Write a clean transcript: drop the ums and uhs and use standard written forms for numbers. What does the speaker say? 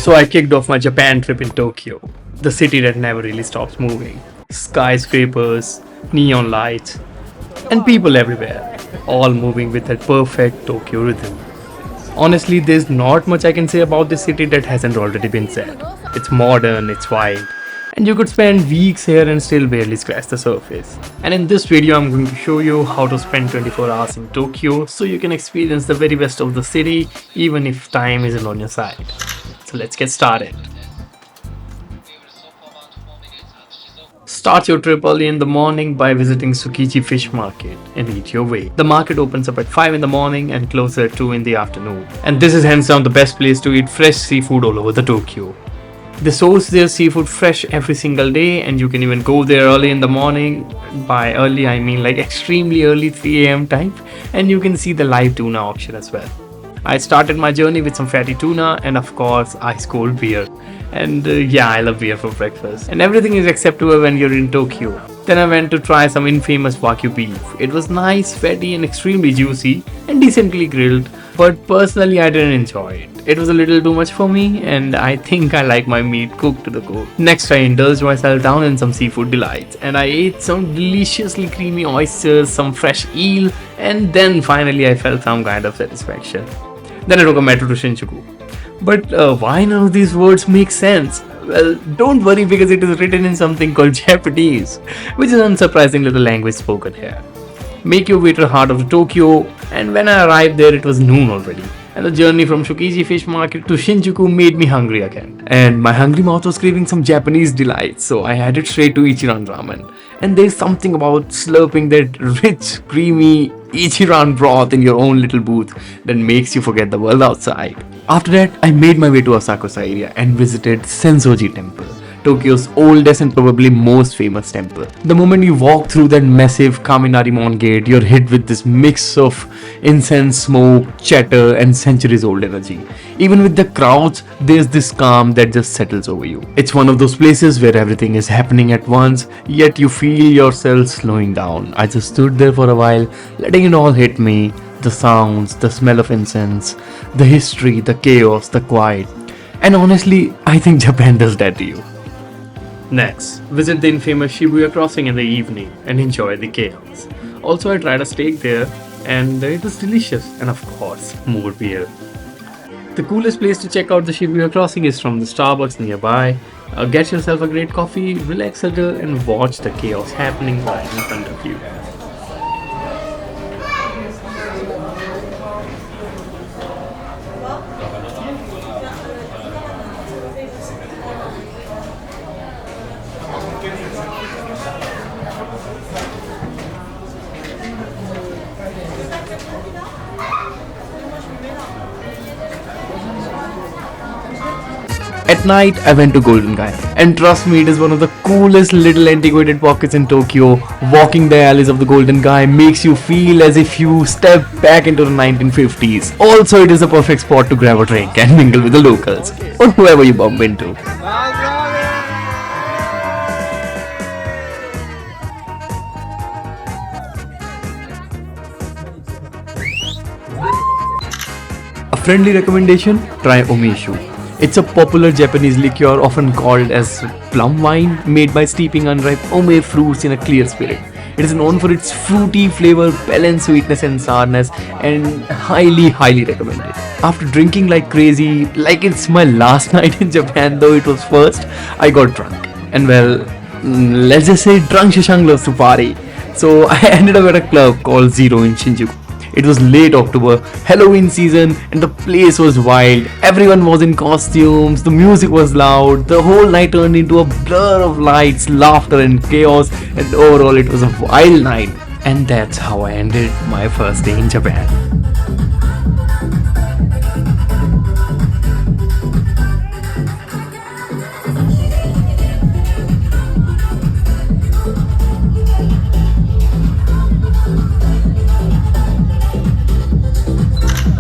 So I kicked off my Japan trip in Tokyo, the city that never really stops moving. Skyscrapers, neon lights, and people everywhere, all moving with that perfect Tokyo rhythm. Honestly, there's not much I can say about this city that hasn't already been said. It's modern, it's wild, and you could spend weeks here and still barely scratch the surface. And in this video, I'm going to show you how to spend 24 hours in Tokyo so you can experience the very best of the city even if time isn't on your side. So let's get started. Start your trip early in the morning by visiting Tsukiji Fish Market and eat your way. The market opens up at 5 in the morning and closes at 2 in the afternoon. And this is hands down the best place to eat fresh seafood all over the Tokyo. They source their seafood fresh every single day, and you can even go there early in the morning. By early I mean like extremely early 3 a.m. type, and you can see the live tuna option as well. I started my journey with some fatty tuna and of course ice cold beer. And yeah, I love beer for breakfast. And everything is acceptable when you're in Tokyo. Then I went to try some infamous Wagyu beef. It was nice, fatty and extremely juicy and decently grilled. But personally I didn't enjoy it. It was a little too much for me and I think I like my meat cooked to the core. Next I indulged myself down in some seafood delights. And I ate some deliciously creamy oysters, some fresh eel. And then finally I felt some kind of satisfaction. Then I took a metro to Shinjuku. But why none of these words make sense? Well, don't worry because it is written in something called Japanese, which is unsurprisingly the language spoken here. Make your way to the heart of Tokyo, and when I arrived there it was noon already. And the journey from Tsukiji Fish Market to Shinjuku made me hungry again. And my hungry mouth was craving some Japanese delights, so I headed straight to Ichiran Ramen. And there's something about slurping that rich, creamy Ichiran broth in your own little booth that makes you forget the world outside. After that, I made my way to Asakusa area and visited Sensoji temple, Tokyo's oldest and probably most famous temple. The moment you walk through that massive Kaminarimon gate, you're hit with this mix of incense, smoke, chatter and centuries old energy. Even with the crowds, there's this calm that just settles over you. It's one of those places where everything is happening at once, yet you feel yourself slowing down. I just stood there for a while, letting it all hit me. The sounds, the smell of incense, the history, the chaos, the quiet. And honestly, I think Japan does that to you. Next, visit the infamous Shibuya crossing in the evening and enjoy the chaos. Also, I tried a steak there and it was delicious, and of course, more beer. The coolest place to check out the Shibuya crossing is from the Starbucks nearby. Get yourself a great coffee, relax a little and watch the chaos happening right in front of you. At night, I went to Golden Guy, and trust me, it is one of the coolest little antiquated pockets in Tokyo. Walking the alleys of the Golden Guy makes you feel as if you step back into the 1950s. Also, it is a perfect spot to grab a drink and mingle with the locals, or whoever you bump into. A friendly recommendation, try Omeshu. It's a popular Japanese liqueur often called as plum wine, made by steeping unripe ome fruits in a clear spirit. It is known for its fruity flavor, balanced sweetness and sourness, and highly recommended. After drinking like crazy, like it's my last night in Japan though it was first, I got drunk. And well, let's just say drunk Shashank loves to party. So I ended up at a club called Zero in Shinjuku. It was late October, Halloween season, and the place was wild. Everyone was in costumes, the music was loud, the whole night turned into a blur of lights, laughter and chaos, and overall it was a wild night. And that's how I ended my first day in Japan.